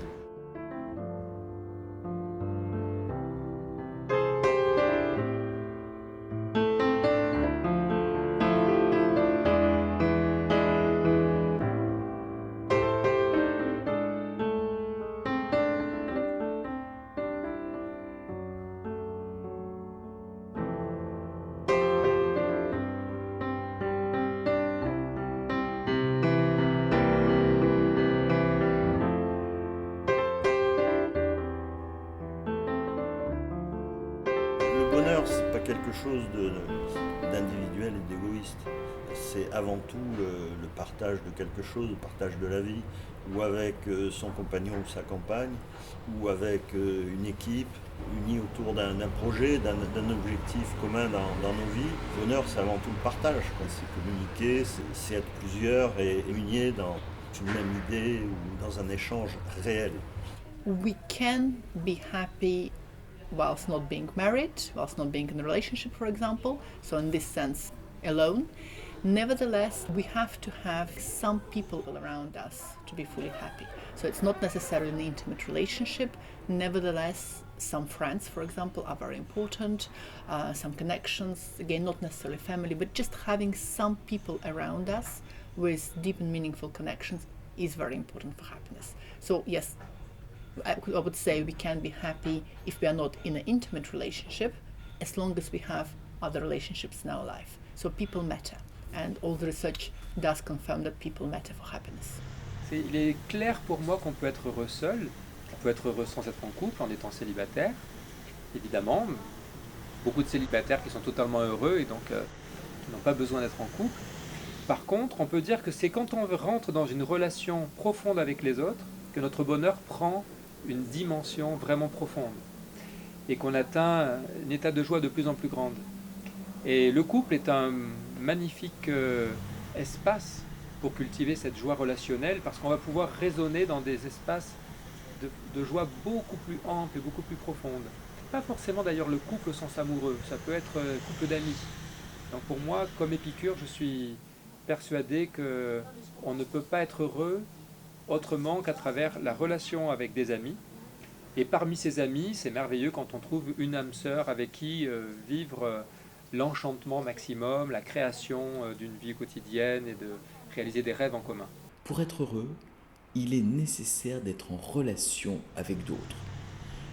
Le bonheur, c'est pas quelque chose d'individuel et d'égoïste. C'est avant tout le partage de quelque chose, le partage de la vie, ou avec son compagnon ou sa compagne, ou avec une équipe unie autour d'un projet, d'un objectif commun dans nos vies. Le bonheur, c'est avant tout le partage, quoi. C'est communiquer, c'est être plusieurs et unis dans une même idée ou dans un échange réel. We can be happy whilst not being married, whilst not being in a relationship, for example, so in this sense, alone. Nevertheless, we have to have some people around us to be fully happy. So it's not necessarily an intimate relationship. Nevertheless, some friends, for example, are very important. Some connections, again, not necessarily family, but just having some people around us with deep and meaningful connections is very important for happiness. So yes, I would say we can be happy if we are not in an intimate relationship, as long as we have other relationships in our life. So people matter, and all the research does confirm that people matter for happiness. Il est clair pour moi qu'on peut être heureux seul, on peut être heureux sans être en couple, en étant célibataire. Évidemment, beaucoup de célibataires qui sont totalement heureux et donc qui n'ont pas besoin d'être en couple. Par contre, on peut dire que c'est quand on rentre dans une relation profonde avec les autres que notre bonheur prend une dimension vraiment profonde et qu'on atteint un état de joie de plus en plus grande. Et le couple est un magnifique espace pour cultiver cette joie relationnelle parce qu'on va pouvoir raisonner dans des espaces de joie beaucoup plus amples et beaucoup plus profondes. Pas forcément d'ailleurs le couple au sens amoureux, ça peut être couple d'amis. Donc pour moi, comme Épicure, je suis persuadé qu'on ne peut pas être heureux autrement qu'à travers la relation avec des amis. Et parmi ces amis, c'est merveilleux quand on trouve une âme sœur avec qui vivre l'enchantement maximum, la création d'une vie quotidienne et de réaliser des rêves en commun. Pour être heureux, il est nécessaire d'être en relation avec d'autres.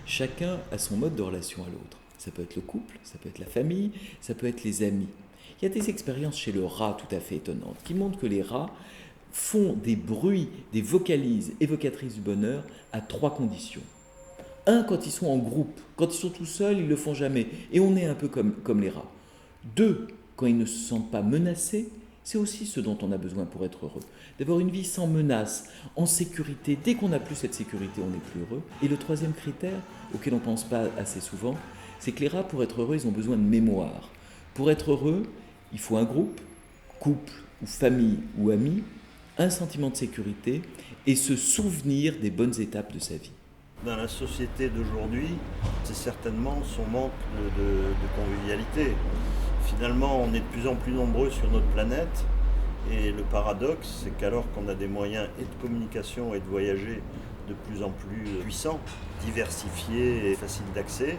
Chacun a son mode de relation à l'autre. Ça peut être le couple, ça peut être la famille, ça peut être les amis. Il y a des expériences chez le rat tout à fait étonnantes qui montrent que les rats font des bruits, des vocalises évocatrices du bonheur à 3 conditions. 1, quand ils sont en groupe. Quand ils sont tout seuls, ils ne le font jamais. Et on est un peu comme les rats. 2, quand ils ne se sentent pas menacés. C'est aussi ce dont on a besoin pour être heureux. D'avoir une vie sans menace, en sécurité. Dès qu'on n'a plus cette sécurité, on n'est plus heureux. Et le 3e critère, auquel on ne pense pas assez souvent, c'est que les rats, pour être heureux, ils ont besoin de mémoire. Pour être heureux, il faut un groupe, couple ou famille ou amis, un sentiment de sécurité et se souvenir des bonnes étapes de sa vie. Dans la société d'aujourd'hui, c'est certainement son manque de convivialité. Finalement, on est de plus en plus nombreux sur notre planète et le paradoxe, c'est qu'alors qu'on a des moyens et de communication et de voyager de plus en plus puissant, diversifié et facile d'accès,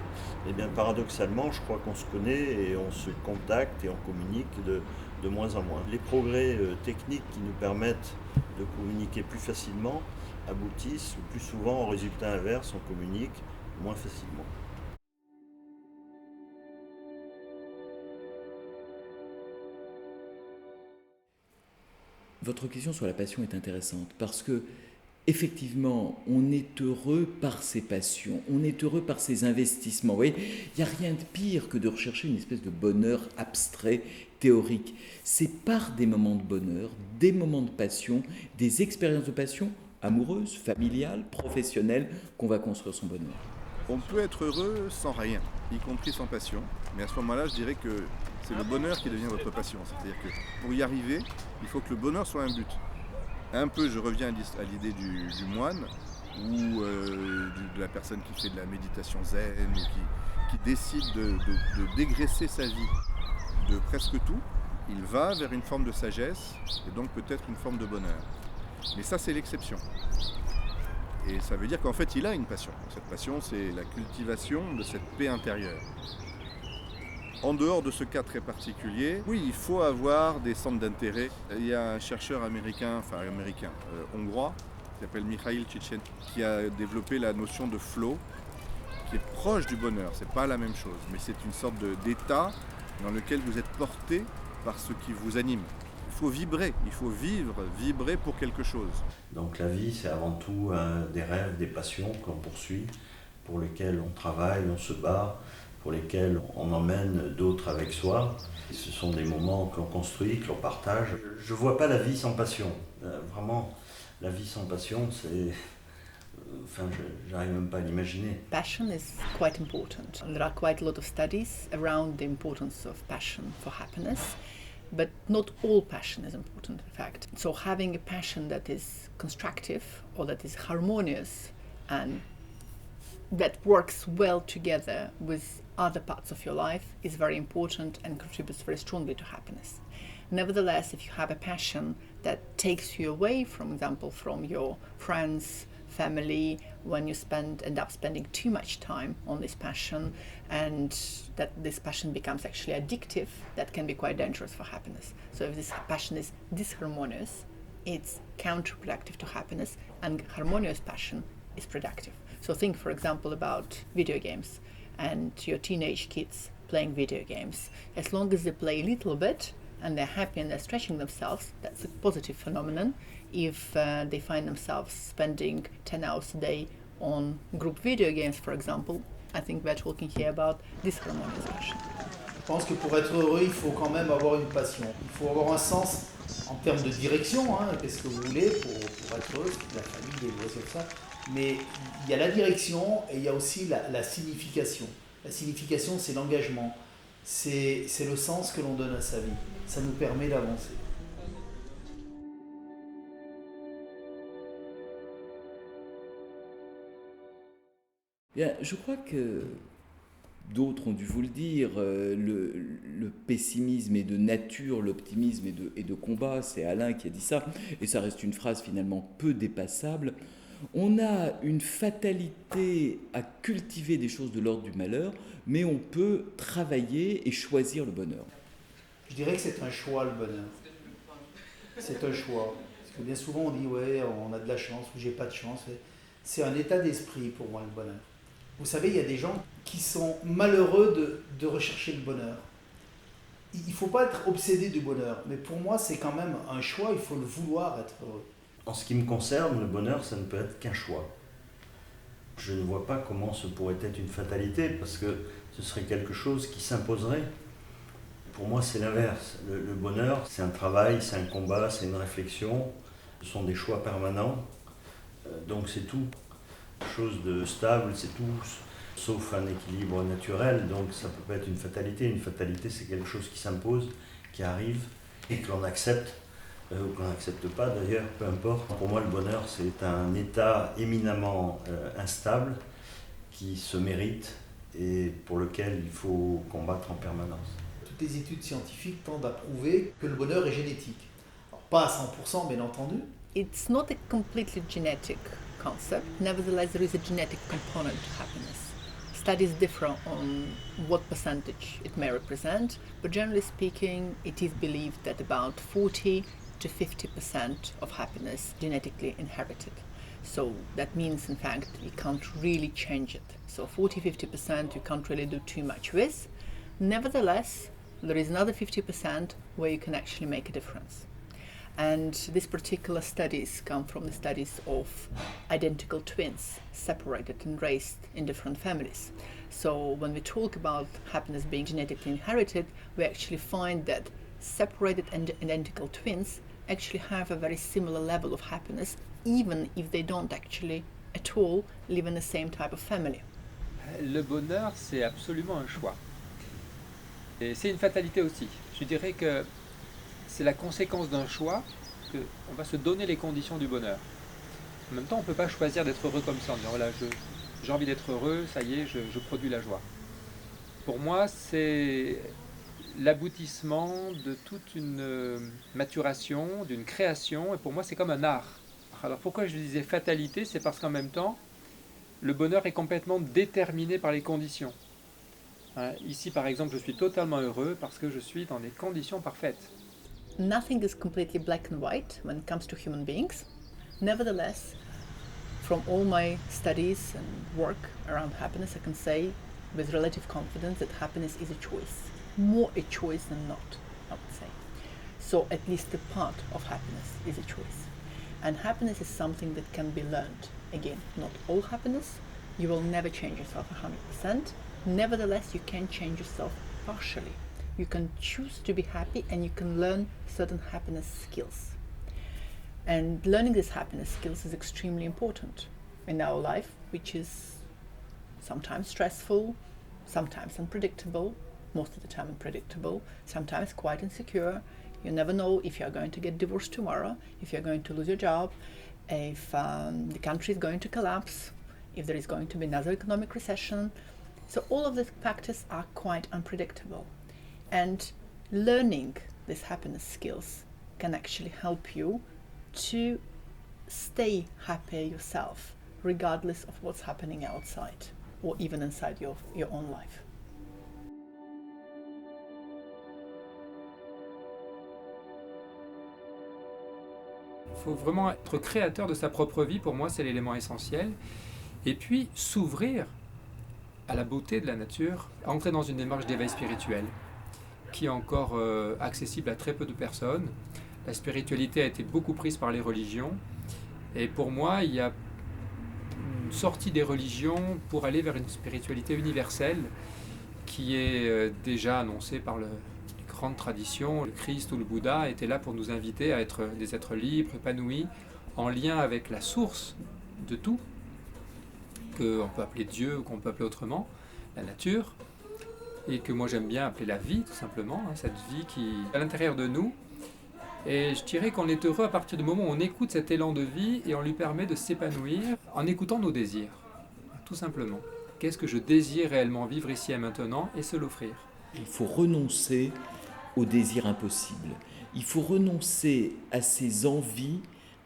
et bien paradoxalement, je crois qu'on se connaît et on se contacte et on communique de moins en moins. Les progrès techniques qui nous permettent de communiquer plus facilement aboutissent le plus souvent au résultat inverse, on communique moins facilement. Votre question sur la passion est intéressante parce que, effectivement, on est heureux par ses passions, on est heureux par ses investissements. Vous voyez, il n'y a rien de pire que de rechercher une espèce de bonheur abstrait, théorique. C'est par des moments de bonheur, des moments de passion, des expériences de passion amoureuses, familiales, professionnelles, qu'on va construire son bonheur. On peut être heureux sans rien, y compris sans passion, mais à ce moment-là, je dirais que c'est le bonheur qui devient votre passion. C'est-à-dire que pour y arriver, il faut que le bonheur soit un but. Un peu, je reviens à l'idée du moine ou de la personne qui fait de la méditation zen ou qui décide de dégraisser sa vie de presque tout. Il va vers une forme de sagesse et donc peut-être une forme de bonheur. Mais ça, c'est l'exception. Et ça veut dire qu'en fait, il a une passion. Cette passion, c'est la cultivation de cette paix intérieure. En dehors de ce cas très particulier, oui, il faut avoir des centres d'intérêt. Il y a un chercheur hongrois, qui s'appelle Mikhail Csikszentmihalyi, qui a développé la notion de flow, qui est proche du bonheur. C'est pas la même chose, mais c'est une sorte d'état dans lequel vous êtes porté par ce qui vous anime. Il faut vibrer, il faut vibrer pour quelque chose. Donc la vie, c'est avant tout des rêves, des passions qu'on poursuit, pour lesquels on travaille, on se bat, pour lesquels on emmène d'autres avec soi. Et ce sont des moments que l'on construit, que l'on partage. Je ne vois pas la vie sans passion. Vraiment, la vie sans passion, c'est... Enfin, j'arrive même pas à l'imaginer. Passion is quite important. There are quite a lot of studies around the importance of passion for happiness, but not all passion is important, in fact. So having a passion that is constructive or that is harmonious and that works well together with other parts of your life is very important and contributes very strongly to happiness. Nevertheless, if you have a passion that takes you away, for example, from your friends, family, when you end up spending too much time on this passion, and that this passion becomes actually addictive, that can be quite dangerous for happiness. So if this passion is disharmonious, it's counterproductive to happiness, and harmonious passion is productive. So think, for example, about video games and your teenage kids playing video games. As long as they play a little bit and they're happy and they're stretching themselves, that's a positive phenomenon. If they find themselves spending 10 hours a day on group video games, for example, I think we're talking here about disharmonious passion. Je pense que pour être heureux, il faut quand même avoir une passion. Il faut avoir un sens en termes de direction, qu'est-ce que vous voulez pour être heureux, la famille, les loisirs, tout ça. Mais il y a la direction et il y a aussi la signification. La signification, c'est l'engagement, c'est le sens que l'on donne à sa vie. Ça nous permet d'avancer. Bien, je crois que d'autres ont dû vous le dire, le pessimisme est de nature, l'optimisme est de combat, c'est Alain qui a dit ça, et ça reste une phrase finalement peu dépassable. On a une fatalité à cultiver des choses de l'ordre du malheur, mais on peut travailler et choisir le bonheur. Je dirais que c'est un choix, le bonheur. C'est un choix. Parce que bien souvent on dit, ouais, on a de la chance ou j'ai pas de chance. C'est un état d'esprit pour moi, le bonheur. Vous savez, il y a des gens qui sont malheureux de rechercher le bonheur. Il ne faut pas être obsédé du bonheur, mais pour moi, c'est quand même un choix, il faut le vouloir être heureux. En ce qui me concerne, le bonheur, ça ne peut être qu'un choix. Je ne vois pas comment ce pourrait être une fatalité, parce que ce serait quelque chose qui s'imposerait. Pour moi, c'est l'inverse. Le bonheur, c'est un travail, c'est un combat, c'est une réflexion. Ce sont des choix permanents. Donc c'est tout. Chose de stable, c'est tout, sauf un équilibre naturel. Donc ça ne peut pas être une fatalité. Une fatalité, c'est quelque chose qui s'impose, qui arrive, et que l'on accepte. Ou qu'on n'accepte pas d'ailleurs, peu importe. Pour moi, le bonheur, c'est un état éminemment instable qui se mérite et pour lequel il faut combattre en permanence. Toutes les études scientifiques tendent à prouver que le bonheur est génétique. Alors, pas à 100%, bien entendu. It's not a completely genetic concept. Nevertheless, there is a genetic component to happiness. Studies differ on what percentage it may represent, but generally speaking, it is believed that about 40 to 50% of happiness is genetically inherited. So that means, in fact, you can't really change it. So 40-50% you can't really do too much with. Nevertheless, there is another 50% where you can actually make a difference. And these particular studies come from the studies of identical twins separated and raised in different families. So when we talk about happiness being genetically inherited, we actually find that separated and identical twins actually have a very similar level of happiness, even if they don't actually at all live in the same type of family. Le bonheur, c'est absolument un choix. Et c'est une fatalité aussi. Je dirais que c'est la conséquence d'un choix qu'on va se donner les conditions du bonheur. En même temps, on ne peut pas choisir d'être heureux comme ça, en disant voilà, j'ai envie d'être heureux, ça y est, je produis la joie. Pour moi, c'est l'aboutissement de toute une maturation, d'une création, et pour moi, c'est comme un art. Alors pourquoi je disais fatalité, c'est parce qu'en même temps, le bonheur est complètement déterminé par les conditions. Ici, par exemple, je suis totalement heureux parce que je suis dans des conditions parfaites. Nothing is completely black and white when it comes to human beings. Nevertheless, from all my studies and work around happiness, I can say with relative confidence that happiness is a choice. More a choice than not, I would say. So at least a part of happiness is a choice. And happiness is something that can be learned. Again, not all happiness. You will never change yourself 100%. Nevertheless, you can change yourself partially. You can choose to be happy and you can learn certain happiness skills. And learning these happiness skills is extremely important in our life, which is sometimes stressful, sometimes unpredictable, most of the time unpredictable, sometimes quite insecure. You never know if you're going to get divorced tomorrow, if you're going to lose your job, if the country is going to collapse, if there is going to be another economic recession. So all of these factors are quite unpredictable. And learning these happiness skills can actually help you to stay happy yourself, regardless of what's happening outside or even inside your own life. Il faut vraiment être créateur de sa propre vie, pour moi c'est l'élément essentiel. Et puis s'ouvrir à la beauté de la nature, entrer dans une démarche d'éveil spirituel qui est encore accessible à très peu de personnes. La spiritualité a été beaucoup prise par les religions et pour moi il y a une sortie des religions pour aller vers une spiritualité universelle qui est déjà annoncée par les grandes traditions. Le Christ ou le Bouddha étaient là pour nous inviter à être des êtres libres, épanouis, en lien avec la source de tout, qu'on peut appeler Dieu ou qu'on peut appeler autrement, la nature, et que moi j'aime bien appeler la vie tout simplement, cette vie qui est à l'intérieur de nous. Et je dirais qu'on est heureux à partir du moment où on écoute cet élan de vie et on lui permet de s'épanouir en écoutant nos désirs, tout simplement. Qu'est-ce que je désire réellement vivre ici et maintenant et se l'offrir. Il faut renoncer aux désirs impossibles. Il faut renoncer à ces envies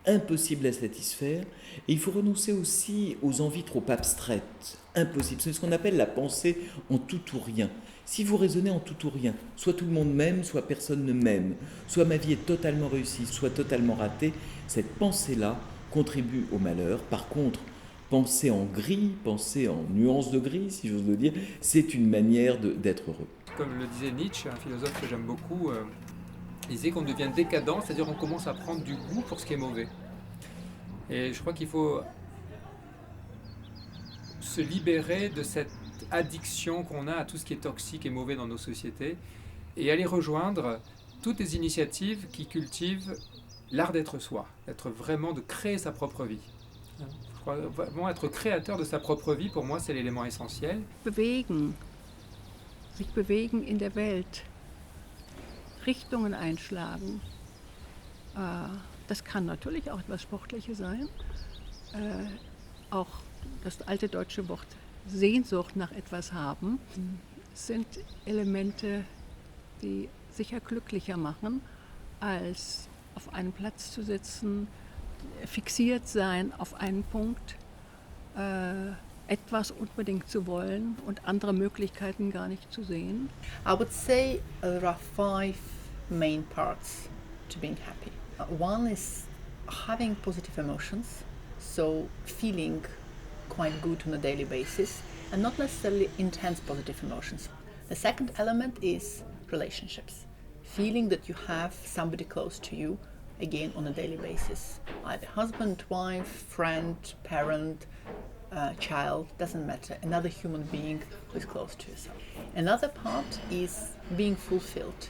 impossibles à satisfaire et il faut renoncer aussi aux envies trop abstraites, impossibles. C'est ce qu'on appelle la pensée en tout ou rien. Si vous raisonnez en tout ou rien, soit tout le monde m'aime, soit personne ne m'aime, soit ma vie est totalement réussie, soit totalement ratée, cette pensée-là contribue au malheur. Par contre, penser en gris, penser en nuances de gris, si j'ose le dire, c'est une manière d'être heureux. Comme le disait Nietzsche, un philosophe que j'aime beaucoup, il disait qu'on devient décadent, c'est-à-dire qu'on commence à prendre du goût pour ce qui est mauvais. Et je crois qu'il faut se libérer de cette addiction qu'on a à tout ce qui est toxique et mauvais dans nos sociétés et aller rejoindre toutes les initiatives qui cultivent l'art d'être soi, d'être vraiment, de créer sa propre vie. Je crois vraiment être créateur de sa propre vie, pour moi, c'est l'élément essentiel. Sich bewegen in der Welt, Richtungen einschlagen. Das kann natürlich auch etwas Sportliches sein. Auch das alte deutsche Wort Sehnsucht nach etwas haben, sind Elemente, die sicher glücklicher machen, als auf einem Platz zu sitzen fixiert sein auf einen Punkt, etwas unbedingt zu wollen und andere Möglichkeiten gar nicht zu sehen. I would say there are 5 main parts to being happy. One is having positive emotions, so feeling quite good on a daily basis, and not necessarily intense positive emotions. The second element is relationships, feeling that you have somebody close to you, again on a daily basis, either husband, wife, friend, parent, child, doesn't matter, another human being who is close to yourself. Another part is being fulfilled,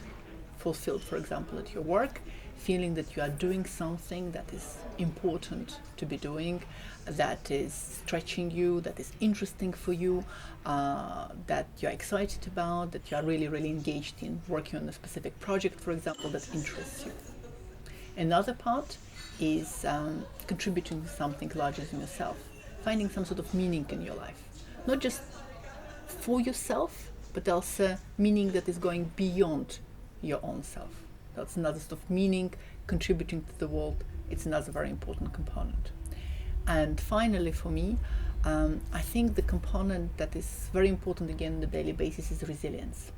for example, at your work, feeling that you are doing something that is important to be doing, that is stretching you, that is interesting for you, that you're excited about, that you are really, really engaged in working on a specific project, for example, that interests you. Another part is contributing to something larger than yourself, finding some sort of meaning in your life. Not just for yourself, but also meaning that is going beyond your own self. That's another sort of meaning, contributing to the world. It's another very important component. And finally, for me, I think the component that is very important again on a daily basis is resilience.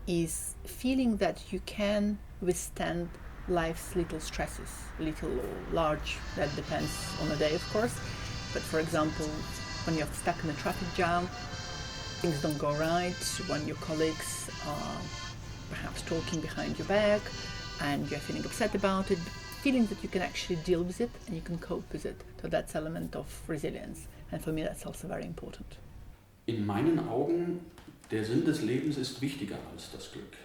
Is feeling that you can withstand life's little stresses, little or large, that depends on the day, of course. But for example, when you're stuck in a traffic jam, things don't go right, when your colleagues are perhaps talking behind your back and you're feeling upset about it, feeling that you can actually deal with it and you can cope with it. So that's element of resilience. And for me that's also very important. In meinen Augen, der Sinn des Lebens ist wichtiger als das Glück.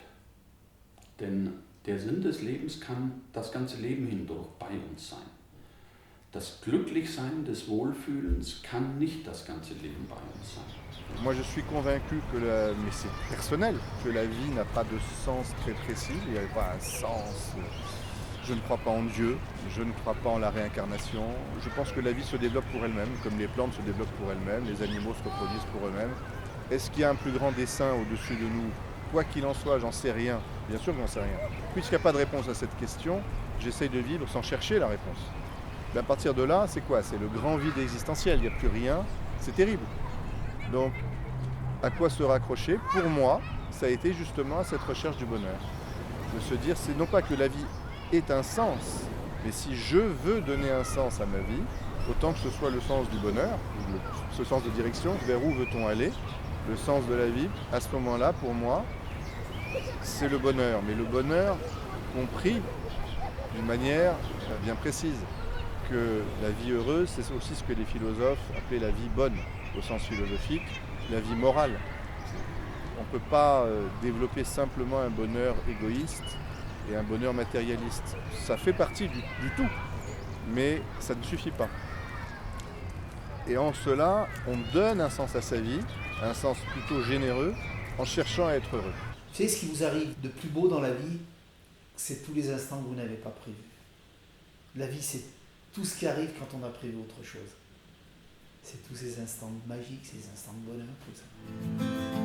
Denn der Sinn des Lebens kann das ganze Leben hindurch bei uns sein. Das Glücklichsein des Wohlfühlens kann nicht das ganze Leben bei uns sein. Moi je suis convaincu que, mais c'est personnel, que la vie n'a pas de sens très précis, il n'y a pas un sens. Je ne crois pas en Dieu, je ne crois pas en la réincarnation. Je pense que la vie se développe pour elle-même, comme les plantes se développent pour elles-mêmes, les animaux se reproduisent pour eux-mêmes. Est-ce qu'il y a un plus grand dessein au-dessus de nous? Quoi qu'il en soit, j'en sais rien. Bien sûr que j'en sais rien. Puisqu'il n'y a pas de réponse à cette question, j'essaye de vivre sans chercher la réponse. Mais à partir de là, c'est quoi? C'est le grand vide existentiel, il n'y a plus rien, c'est terrible. Donc, à quoi se raccrocher? Pour moi, ça a été justement à cette recherche du bonheur. De se dire, c'est non pas que la vie ait un sens, mais si je veux donner un sens à ma vie, autant que ce soit le sens du bonheur, ce sens de direction, vers où veut-on aller, le sens de la vie, à ce moment-là, pour moi, c'est le bonheur. Mais le bonheur compris d'une manière bien précise. Que la vie heureuse, c'est aussi ce que les philosophes appelaient la vie bonne, au sens philosophique, la vie morale. On ne peut pas développer simplement un bonheur égoïste et un bonheur matérialiste. Ça fait partie du tout, mais ça ne suffit pas. Et en cela, on donne un sens à sa vie, un sens plutôt généreux, en cherchant à être heureux. Vous savez, ce qui vous arrive de plus beau dans la vie, c'est tous les instants que vous n'avez pas prévus. La vie, c'est tout ce qui arrive quand on a prévu autre chose. C'est tous ces instants magiques, ces instants de bonheur, tout ça.